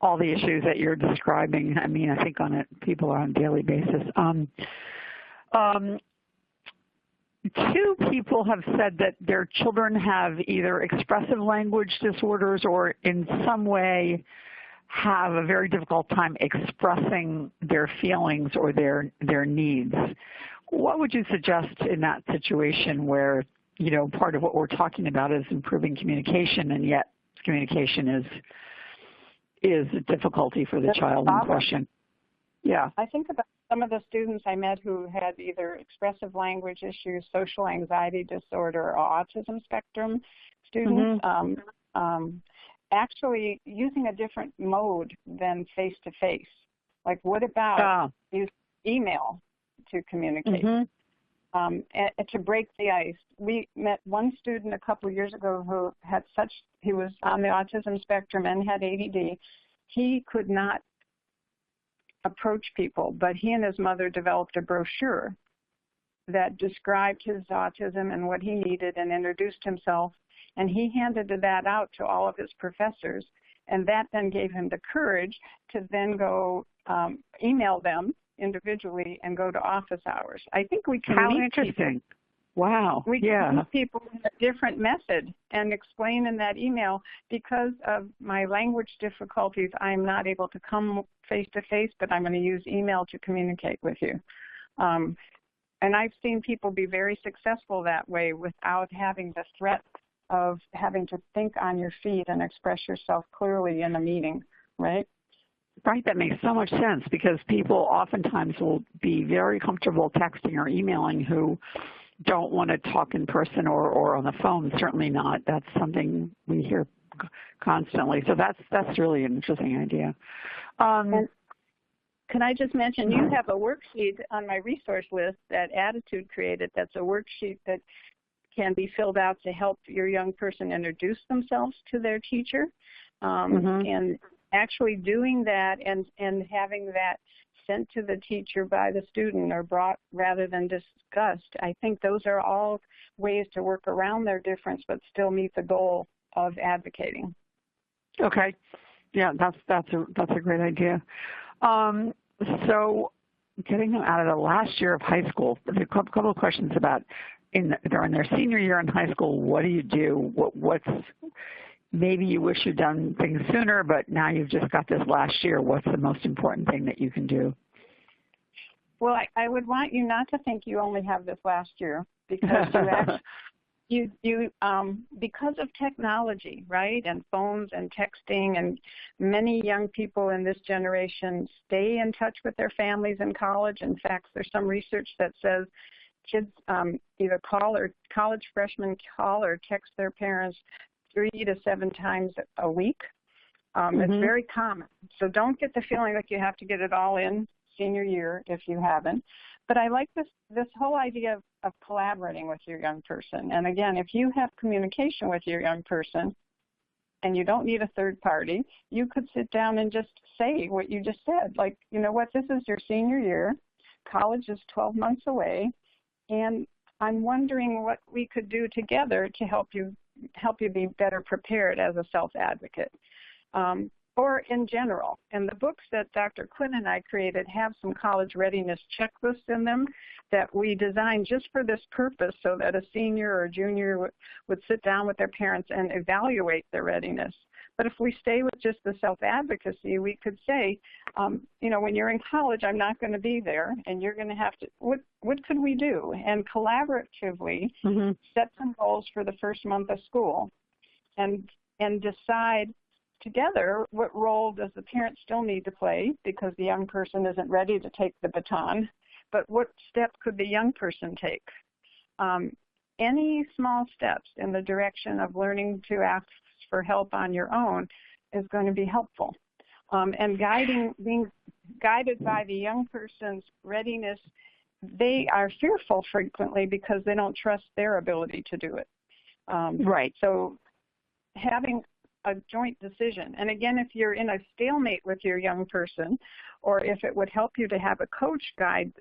all the issues that you're describing. I mean, I think people are on a daily basis. 2 people have said that their children have either expressive language disorders or in some way have a very difficult time expressing their feelings or their needs. What would you suggest in that situation where, part of what we're talking about is improving communication, and yet communication is a difficulty for the child in question? Yeah. I think about some of the students I met who had either expressive language issues, social anxiety disorder, or autism spectrum students, actually using a different mode than face-to-face. Like, what about use email to communicate, and to break the ice? We met one student a couple of years ago who had he was on the autism spectrum and had ADD. He could not approach people, but he and his mother developed a brochure that described his autism and what he needed and introduced himself, and he handed that out to all of his professors, and that then gave him the courage to then go email them individually and go to office hours. I think we can meet interesting. People. Wow. We can meet people with a different method and explain in that email, because of my language difficulties, I'm not able to come face-to-face, but I'm going to use email to communicate with you. And I've seen people be very successful that way without having the threat of having to think on your feet and express yourself clearly in a meeting, right? Right, that makes so much sense, because people oftentimes will be very comfortable texting or emailing who don't want to talk in person or on the phone. Certainly not. That's something we hear constantly. So that's really an interesting idea. And can I just mention, you have a worksheet on my resource list that Attitude created. That's a worksheet that can be filled out to help your young person introduce themselves to their teacher. And actually doing that and having that sent to the teacher by the student or brought rather than discussed, I think those are all ways to work around their difference but still meet the goal of advocating. Okay. Yeah, that's a great idea. So getting them out of the last year of high school, a couple of questions about they're in their senior year in high school. What do you do? What's maybe you wish you'd done things sooner, but now you've just got this last year. What's the most important thing that you can do? Well, I would want you not to think you only have this last year, because because of technology, right, and phones and texting, and many young people in this generation stay in touch with their families in college. In fact, there's some research that says kids either college freshmen call or text their parents 3 to 7 times a week. It's very common. So don't get the feeling like you have to get it all in senior year if you haven't. But I like this whole idea of collaborating with your young person. And again, if you have communication with your young person and you don't need a third party, you could sit down and just say what you just said. Like, you know what, this is your senior year. College is 12 months away. And I'm wondering what we could do together to help you be better prepared as a self-advocate. Or in general. And the books that Dr. Quinn and I created have some college readiness checklists in them that we designed just for this purpose, so that a senior or junior would sit down with their parents and evaluate their readiness. But if we stay with just the self-advocacy, we could say, you know, when you're in college, I'm not going to be there, and you're going to have to, what could we do? And collaboratively set some goals for the first month of school and decide together what role does the parent still need to play, because the young person isn't ready to take the baton, but what step could the young person take? Any small steps in the direction of learning to ask for help on your own is going to be helpful. And being guided by the young person's readiness, they are fearful frequently because they don't trust their ability to do it. Right. So having a joint decision. And again, if you're in a stalemate with your young person, or if it would help you to have a coach guide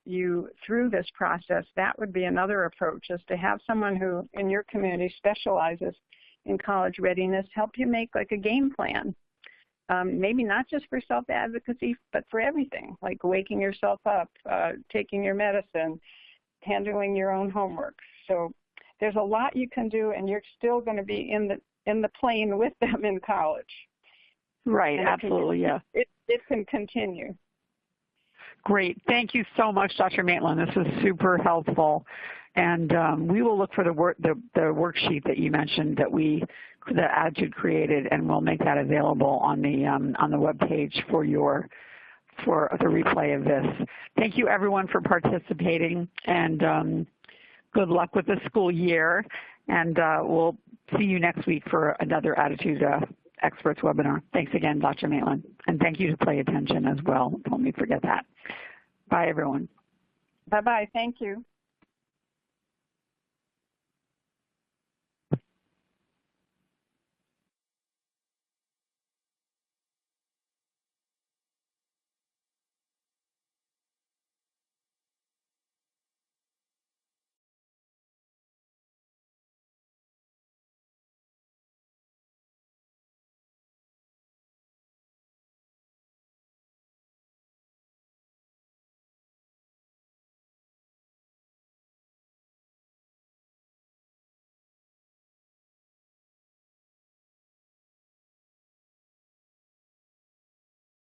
you through this process, that would be another approach, is to have someone who in your community specializes in college readiness help you make like a game plan. Maybe not just for self-advocacy, but for everything, like waking yourself up, taking your medicine, handling your own homework. So there's a lot you can do, and you're still going to be in the plane with them in college. Right, and absolutely, it can continue. Great. Thank you so much, Dr. Maitland. This was super helpful. And we will look for the worksheet that you mentioned that Attitude created, and we'll make that available on the web page for the replay of this. Thank you, everyone, for participating, and good luck with the school year. And we'll see you next week for another Attitude Experts webinar. Thanks again, Dr. Maitland. And thank you to Play Attention as well. Don't let me forget that. Bye, everyone. Bye-bye. Thank you.